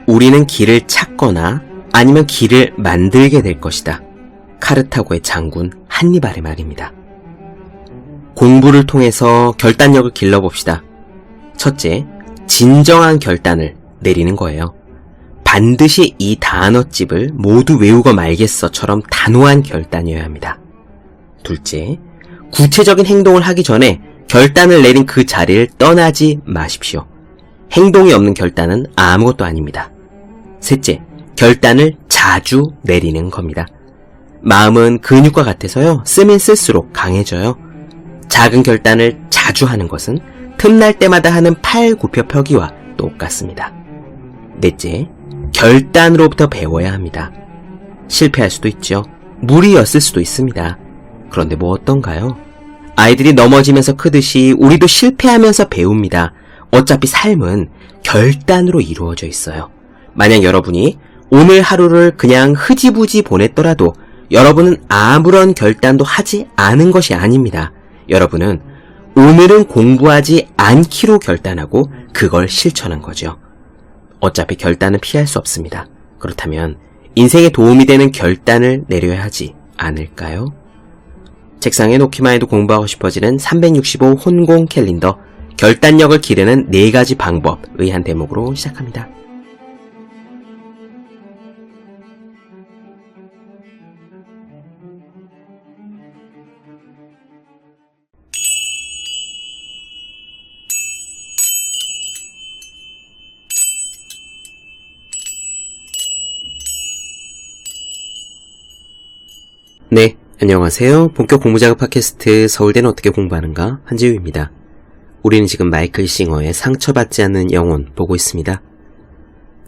우리는 길을 찾거나 아니면 길을 만들게 될 것이다. 카르타고의 장군 한니발의 말입니다. 공부를 통해서 결단력을 길러봅시다. 첫째, 진정한 결단을 내리는 거예요. 반드시 이 단어집을 모두 외우고 말겠어처럼 단호한 결단이어야 합니다. 둘째, 구체적인 행동을 하기 전에 결단을 내린 그 자리를 떠나지 마십시오. 행동이 없는 결단은 아무것도 아닙니다. 셋째, 결단을 자주 내리는 겁니다. 마음은 근육과 같아서요, 쓰면 쓸수록 강해져요. 작은 결단을 자주 하는 것은 틈날 때마다 하는 팔 굽혀 펴기와 똑같습니다. 넷째, 결단으로부터 배워야 합니다. 실패할 수도 있죠. 무리였을 수도 있습니다. 그런데 뭐 어떤가요? 아이들이 넘어지면서 크듯이 우리도 실패하면서 배웁니다. 어차피 삶은 결단으로 이루어져 있어요. 만약 여러분이 오늘 하루를 그냥 흐지부지 보냈더라도 여러분은 아무런 결단도 하지 않은 것이 아닙니다. 여러분은 오늘은 공부하지 않기로 결단하고 그걸 실천한 거죠. 어차피 결단은 피할 수 없습니다. 그렇다면 인생에 도움이 되는 결단을 내려야 하지 않을까요? 책상에 놓기만 해도 공부하고 싶어지는 365 혼공 캘린더, 결단력을 기르는 4가지 방법의 한 대목으로 시작합니다. 네, 안녕하세요. 본격 공부작업 팟캐스트 서울대는 어떻게 공부하는가, 한지우입니다. 우리는 지금 마이클 싱어의 상처받지 않는 영혼 보고 있습니다.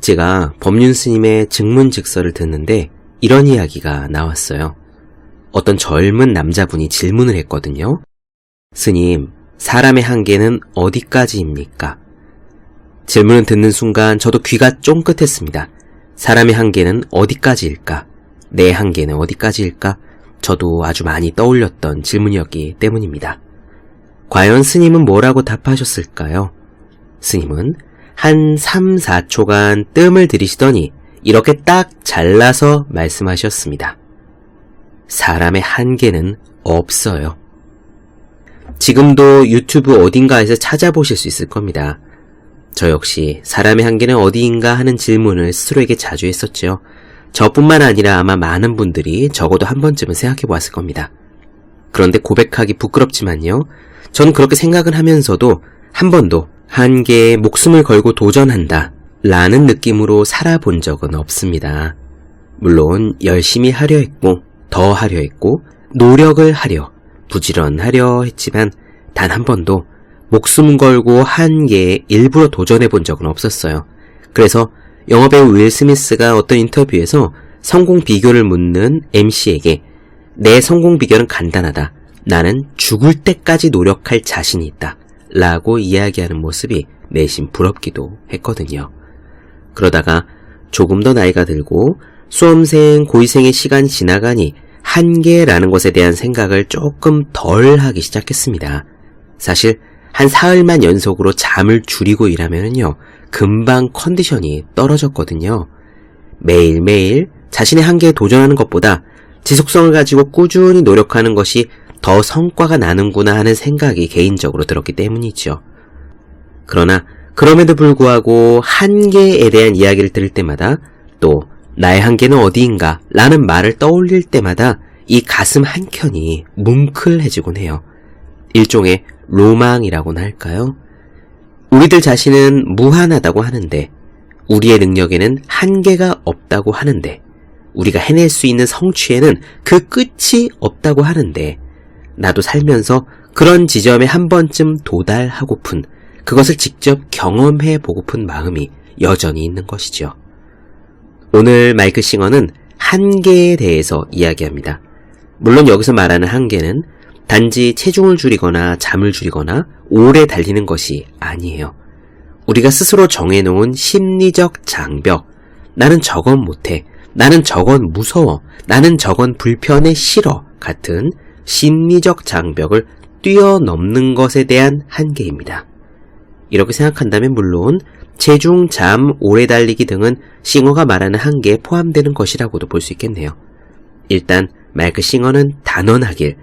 제가 법륜 스님의 증문즉서를 듣는데 이런 이야기가 나왔어요. 어떤 젊은 남자분이 질문을 했거든요. 스님, 사람의 한계는 어디까지입니까? 질문을 듣는 순간 저도 귀가 쫑긋했습니다. 사람의 한계는 어디까지일까? 내 한계는 어디까지일까? 저도 아주 많이 떠올렸던 질문이었기 때문입니다. 과연 스님은 뭐라고 답하셨을까요? 스님은 한 3, 4초간 뜸을 들이시더니 이렇게 딱 잘라서 말씀하셨습니다. 사람의 한계는 없어요. 지금도 유튜브 어딘가에서 찾아보실 수 있을 겁니다. 저 역시 사람의 한계는 어디인가 하는 질문을 스스로에게 자주 했었죠. 저뿐만 아니라 아마 많은 분들이 적어도 한 번쯤은 생각해 보았을 겁니다. 그런데 고백하기 부끄럽지만요, 전 그렇게 생각을 하면서도 한 번도 한계에 목숨을 걸고 도전한다 라는 느낌으로 살아본 적은 없습니다. 물론 열심히 하려 했고, 더 하려 했고, 노력을 하려, 부지런하려 했지만 단 한 번도 목숨 걸고 한계에 일부러 도전해 본 적은 없었어요. 그래서 영화배우 윌 스미스가 어떤 인터뷰에서 성공 비결을 묻는 MC에게 내 성공 비결은 간단하다. 나는 죽을 때까지 노력할 자신이 있다. 라고 이야기하는 모습이 내심 부럽기도 했거든요. 그러다가 조금 더 나이가 들고 수험생, 고위생의 시간이 지나가니 한계라는 것에 대한 생각을 조금 덜 하기 시작했습니다. 사실 한 사흘만 연속으로 잠을 줄이고 일하면요, 금방 컨디션이 떨어졌거든요. 매일매일 자신의 한계에 도전하는 것보다 지속성을 가지고 꾸준히 노력하는 것이 더 성과가 나는구나 하는 생각이 개인적으로 들었기 때문이죠. 그러나 그럼에도 불구하고 한계에 대한 이야기를 들을 때마다, 또 나의 한계는 어디인가 라는 말을 떠올릴 때마다 이 가슴 한켠이 뭉클해지곤 해요. 일종의 로망이라고나 할까요? 우리들 자신은 무한하다고 하는데, 우리의 능력에는 한계가 없다고 하는데, 우리가 해낼 수 있는 성취에는 그 끝이 없다고 하는데, 나도 살면서 그런 지점에 한 번쯤 도달하고픈, 그것을 직접 경험해 보고픈 마음이 여전히 있는 것이죠. 오늘 마이클 싱어는 한계에 대해서 이야기합니다. 물론 여기서 말하는 한계는 단지 체중을 줄이거나 잠을 줄이거나 오래 달리는 것이 아니에요. 우리가 스스로 정해놓은 심리적 장벽, 나는 저건 못해, 나는 저건 무서워, 나는 저건 불편해 싫어 같은 심리적 장벽을 뛰어넘는 것에 대한 한계입니다. 이렇게 생각한다면 물론 체중, 잠, 오래 달리기 등은 싱어가 말하는 한계에 포함되는 것이라고도 볼 수 있겠네요. 일단 마이클 싱어는 단언하길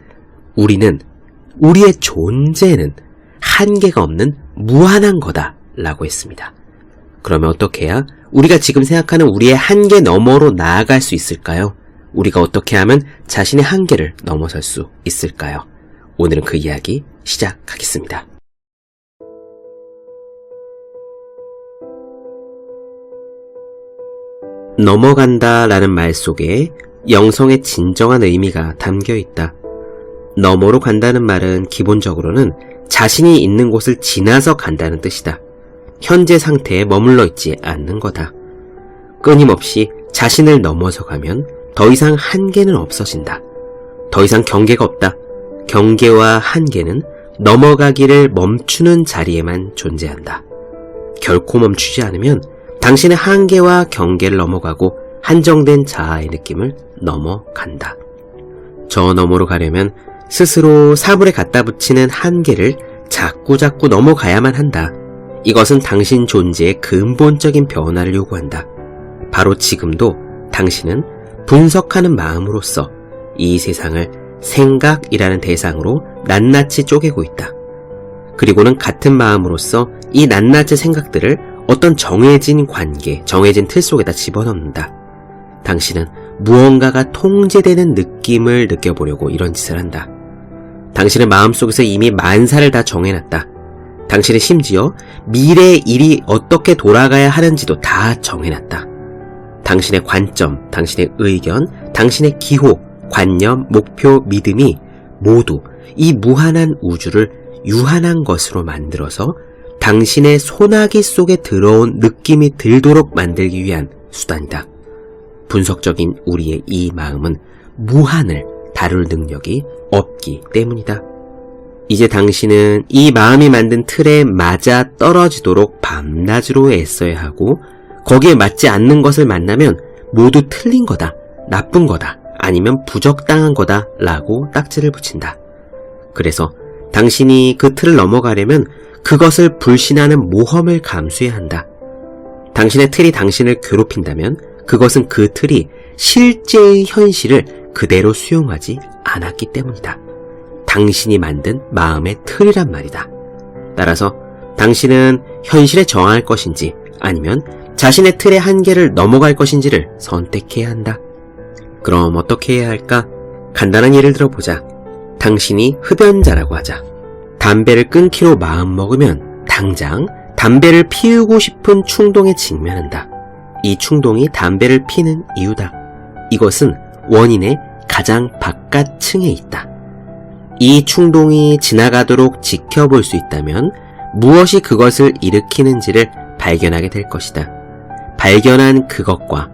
우리의 존재는 한계가 없는 무한한 거다 라고 했습니다. 그러면 어떻게 해야 우리가 지금 생각하는 우리의 한계 너머로 나아갈 수 있을까요? 우리가 어떻게 하면 자신의 한계를 넘어설 수 있을까요? 오늘은 그 이야기 시작하겠습니다. 넘어간다 라는 말 속에 영성의 진정한 의미가 담겨 있다. 너머로 간다는 말은 기본적으로는 자신이 있는 곳을 지나서 간다는 뜻이다. 현재 상태에 머물러 있지 않는 거다. 끊임없이 자신을 넘어서 가면 더 이상 한계는 없어진다. 더 이상 경계가 없다. 경계와 한계는 넘어가기를 멈추는 자리에만 존재한다. 결코 멈추지 않으면 당신의 한계와 경계를 넘어가고 한정된 자아의 느낌을 넘어간다. 저 너머로 가려면 스스로 사물에 갖다 붙이는 한계를 자꾸자꾸 넘어가야만 한다. 이것은 당신 존재의 근본적인 변화를 요구한다. 바로 지금도 당신은 분석하는 마음으로써 이 세상을 생각이라는 대상으로 낱낱이 쪼개고 있다. 그리고는 같은 마음으로써 이 낱낱의 생각들을 어떤 정해진 관계, 정해진 틀 속에다 집어넣는다. 당신은 무언가가 통제되는 느낌을 느껴보려고 이런 짓을 한다. 당신의 마음속에서 이미 만사를 다 정해놨다. 당신은 심지어 미래의 일이 어떻게 돌아가야 하는지도 다 정해놨다. 당신의 관점, 당신의 의견, 당신의 기호, 관념, 목표, 믿음이 모두 이 무한한 우주를 유한한 것으로 만들어서 당신의 소나기 속에 들어온 느낌이 들도록 만들기 위한 수단이다. 분석적인 우리의 이 마음은 무한을 다룰 능력이 없기 때문이다. 이제 당신은 이 마음이 만든 틀에 맞아 떨어지도록 밤낮으로 애써야 하고 거기에 맞지 않는 것을 만나면 모두 틀린 거다, 나쁜 거다, 아니면 부적당한 거다 라고 딱지를 붙인다. 그래서 당신이 그 틀을 넘어가려면 그것을 불신하는 모험을 감수해야 한다. 당신의 틀이 당신을 괴롭힌다면 그것은 그 틀이 실제의 현실을 그대로 수용하지 않았기 때문이다. 당신이 만든 마음의 틀이란 말이다. 따라서 당신은 현실에 저항할 것인지 아니면 자신의 틀의 한계를 넘어갈 것인지를 선택해야 한다. 그럼 어떻게 해야 할까? 간단한 예를 들어보자. 당신이 흡연자라고 하자. 담배를 끊기로 마음먹으면 당장 담배를 피우고 싶은 충동에 직면한다. 이 충동이 담배를 피는 이유다. 이것은 원인의 가장 바깥층에 있다. 이 충동이 지나가도록 지켜볼 수 있다면 무엇이 그것을 일으키는지를 발견하게 될 것이다. 발견한 그것과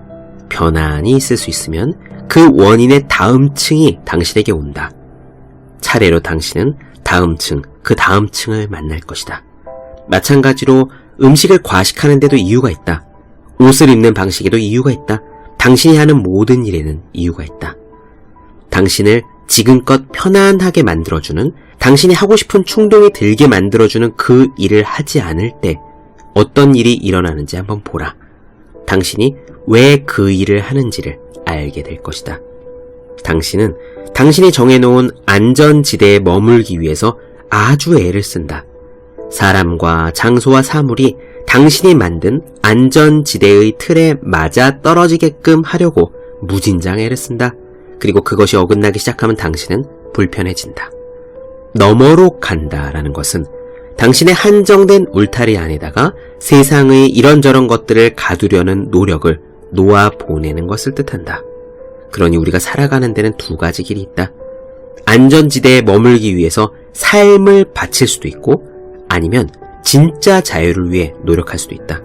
변환이 있을 수 있으면 그 원인의 다음 층이 당신에게 온다. 차례로 당신은 다음 층, 그 다음 층을 만날 것이다. 마찬가지로 음식을 과식하는 데도 이유가 있다. 옷을 입는 방식에도 이유가 있다. 당신이 하는 모든 일에는 이유가 있다. 당신을 지금껏 편안하게 만들어주는, 당신이 하고 싶은 충동이 들게 만들어주는 그 일을 하지 않을 때 어떤 일이 일어나는지 한번 보라. 당신이 왜 그 일을 하는지를 알게 될 것이다. 당신은 당신이 정해놓은 안전지대에 머물기 위해서 아주 애를 쓴다. 사람과 장소와 사물이 당신이 만든 안전지대의 틀에 맞아 떨어지게끔 하려고 무진장 애를 쓴다. 그리고 그것이 어긋나기 시작하면 당신은 불편해진다. 너머로 간다라는 것은 당신의 한정된 울타리 안에다가 세상의 이런저런 것들을 가두려는 노력을 놓아 보내는 것을 뜻한다. 그러니 우리가 살아가는 데는 두 가지 길이 있다. 안전지대에 머물기 위해서 삶을 바칠 수도 있고 아니면 진짜 자유를 위해 노력할 수도 있다.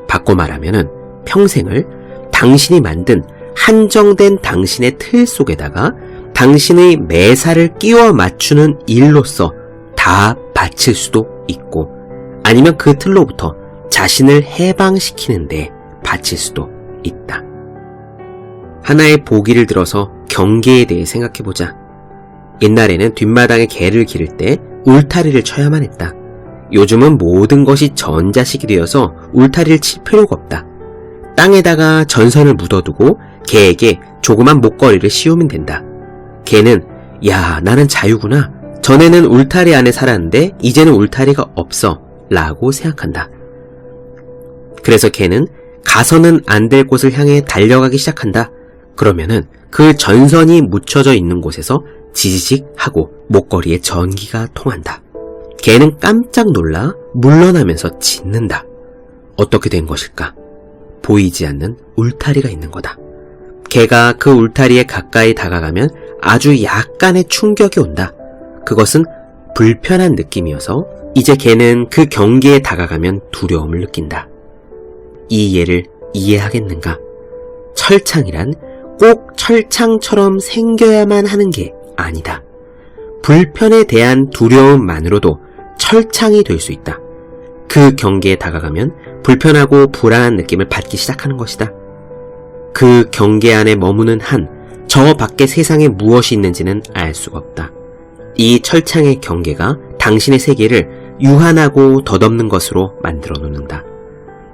바꿔 말하면은 평생을 당신이 만든 한정된 당신의 틀 속에다가 당신의 매사를 끼워 맞추는 일로서 다 바칠 수도 있고 아니면 그 틀로부터 자신을 해방시키는데 바칠 수도 있다. 하나의 보기를 들어서 경계에 대해 생각해보자. 옛날에는 뒷마당에 개를 기를 때 울타리를 쳐야만 했다. 요즘은 모든 것이 전자식이 되어서 울타리를 칠 필요가 없다. 땅에다가 전선을 묻어두고 개에게 조그만 목걸이를 씌우면 된다. 개는 야, 나는 자유구나. 전에는 울타리 안에 살았는데 이제는 울타리가 없어 라고 생각한다. 그래서 개는 가서는 안 될 곳을 향해 달려가기 시작한다. 그러면은 그 전선이 묻혀져 있는 곳에서 지지직 하고 목걸이에 전기가 통한다. 개는 깜짝 놀라 물러나면서 짖는다. 어떻게 된 것일까? 보이지 않는 울타리가 있는 거다. 개가 그 울타리에 가까이 다가가면 아주 약간의 충격이 온다. 그것은 불편한 느낌이어서 이제 개는 그 경계에 다가가면 두려움을 느낀다. 이 예를 이해하겠는가? 철창이란 꼭 철창처럼 생겨야만 하는 게 아니다. 불편에 대한 두려움만으로도 철창이 될 수 있다. 그 경계에 다가가면 불편하고 불안한 느낌을 받기 시작하는 것이다. 그 경계 안에 머무는 한 저 밖의 세상에 무엇이 있는지는 알 수가 없다. 이 철창의 경계가 당신의 세계를 유한하고 덧없는 것으로 만들어 놓는다.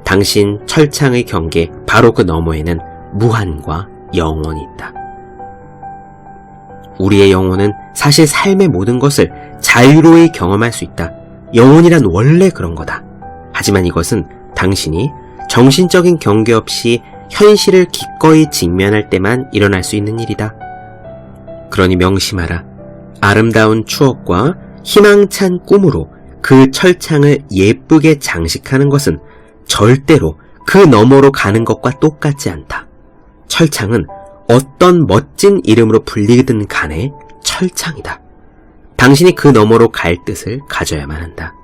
당신 철창의 경계 바로 그 너머에는 무한과 영원이 있다. 우리의 영혼은 사실 삶의 모든 것을 자유로이 경험할 수 있다. 영혼이란 원래 그런 거다. 하지만 이것은 당신이 정신적인 경계 없이 현실을 기꺼이 직면할 때만 일어날 수 있는 일이다. 그러니 명심하라. 아름다운 추억과 희망찬 꿈으로 그 철창을 예쁘게 장식하는 것은 절대로 그 너머로 가는 것과 똑같지 않다. 철창은 어떤 멋진 이름으로 불리든 간에 철창이다. 당신이 그 너머로 갈 뜻을 가져야만 한다.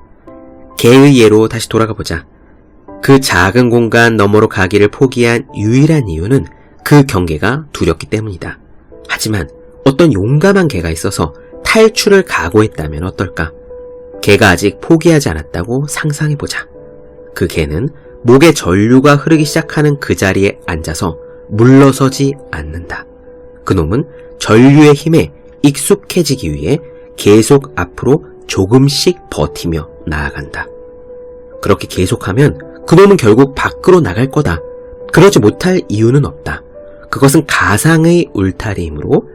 개의 예로 다시 돌아가 보자. 그 작은 공간 너머로 가기를 포기한 유일한 이유는 그 경계가 두렵기 때문이다. 하지만 어떤 용감한 개가 있어서 탈출을 각오했다면 어떨까? 개가 아직 포기하지 않았다고 상상해보자. 그 개는 목에 전류가 흐르기 시작하는 그 자리에 앉아서 물러서지 않는다. 그놈은 전류의 힘에 익숙해지기 위해 계속 앞으로 조금씩 버티며 나아간다. 그렇게 계속하면 그놈은 결국 밖으로 나갈 거다. 그러지 못할 이유는 없다. 그것은 가상의 울타리이므로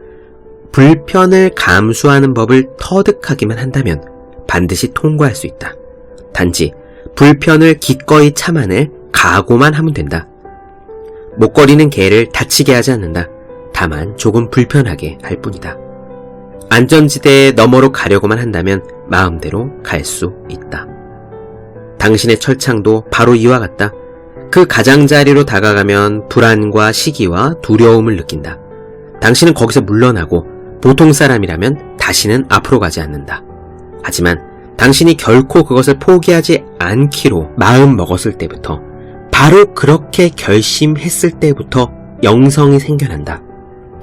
불편을 감수하는 법을 터득하기만 한다면 반드시 통과할 수 있다. 단지 불편을 기꺼이 참아낼 각오만 하면 된다. 목걸이는 개를 다치게 하지 않는다. 다만 조금 불편하게 할 뿐이다. 안전지대의 너머로 가려고만 한다면 마음대로 갈 수 있다. 당신의 철창도 바로 이와 같다. 그 가장자리로 다가가면 불안과 시기와 두려움을 느낀다. 당신은 거기서 물러나고 보통 사람이라면 다시는 앞으로 가지 않는다. 하지만 당신이 결코 그것을 포기하지 않기로 마음 먹었을 때부터, 바로 그렇게 결심했을 때부터 영성이 생겨난다.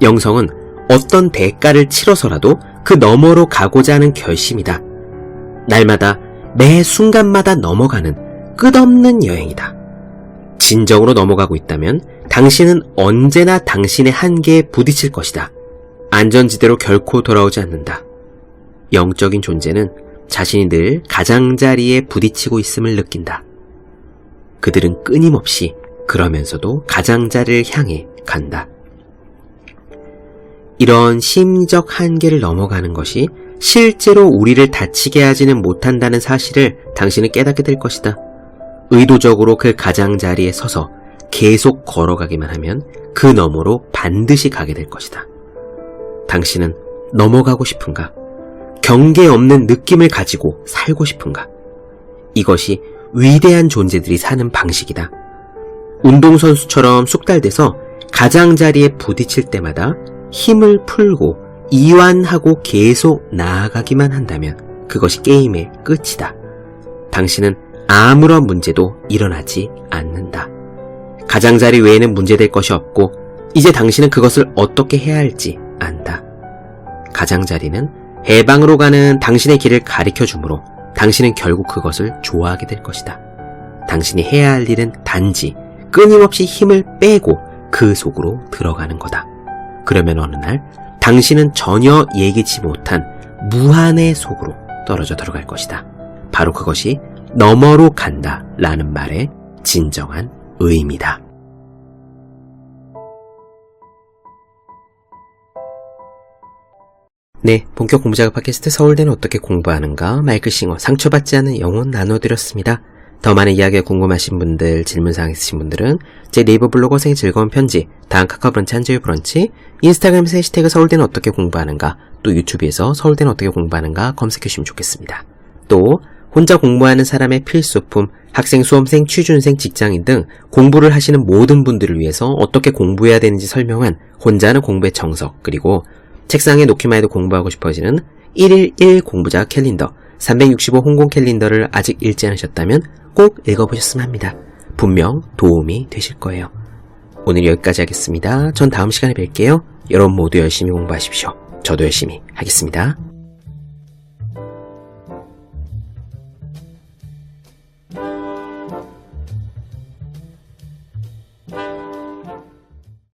영성은 어떤 대가를 치러서라도 그 너머로 가고자 하는 결심이다. 날마다 매 순간마다 넘어가는 끝없는 여행이다. 진정으로 넘어가고 있다면 당신은 언제나 당신의 한계에 부딪힐 것이다. 안전지대로 결코 돌아오지 않는다. 영적인 존재는 자신이 늘 가장자리에 부딪히고 있음을 느낀다. 그들은 끊임없이 그러면서도 가장자리를 향해 간다. 이런 심리적 한계를 넘어가는 것이 실제로 우리를 다치게 하지는 못한다는 사실을 당신은 깨닫게 될 것이다. 의도적으로 그 가장자리에 서서 계속 걸어가기만 하면 그 너머로 반드시 가게 될 것이다. 당신은 넘어가고 싶은가? 경계 없는 느낌을 가지고 살고 싶은가? 이것이 위대한 존재들이 사는 방식이다. 운동선수처럼 숙달돼서 가장자리에 부딪힐 때마다 힘을 풀고 이완하고 계속 나아가기만 한다면 그것이 게임의 끝이다. 당신은 아무런 문제도 일어나지 않는다. 가장자리 외에는 문제될 것이 없고 이제 당신은 그것을 어떻게 해야 할지 안다. 가장자리는 해방으로 가는 당신의 길을 가리켜주므로 당신은 결국 그것을 좋아하게 될 것이다. 당신이 해야 할 일은 단지 끊임없이 힘을 빼고 그 속으로 들어가는 거다. 그러면 어느 날 당신은 전혀 예기치 못한 무한의 속으로 떨어져 들어갈 것이다. 바로 그것이 너머로 간다 라는 말의 진정한 의미다. 네, 본격 공부작업 팟캐스트 서울대는 어떻게 공부하는가 마이클 싱어 상처받지 않은 영혼 나눠드렸습니다. 더 많은 이야기가 궁금하신 분들, 질문사항 있으신 분들은 제 네이버 블로그 생의 즐거운 편지, 다음 카카오 브런치 한주의 브런치, 인스타그램에서 해시태그 서울대는 어떻게 공부하는가, 또 유튜브에서 서울대는 어떻게 공부하는가 검색해주시면 좋겠습니다. 또 혼자 공부하는 사람의 필수품, 학생, 수험생, 취준생, 직장인 등 공부를 하시는 모든 분들을 위해서 어떻게 공부해야 되는지 설명한 혼자 하는 공부의 정석, 그리고 책상에 놓기만 해도 공부하고 싶어지는 1일1 공부자 캘린더, 365 홍콩 캘린더를 아직 읽지 않으셨다면 꼭 읽어보셨으면 합니다. 분명 도움이 되실 거예요. 오늘 여기까지 하겠습니다. 전 다음 시간에 뵐게요. 여러분 모두 열심히 공부하십시오. 저도 열심히 하겠습니다.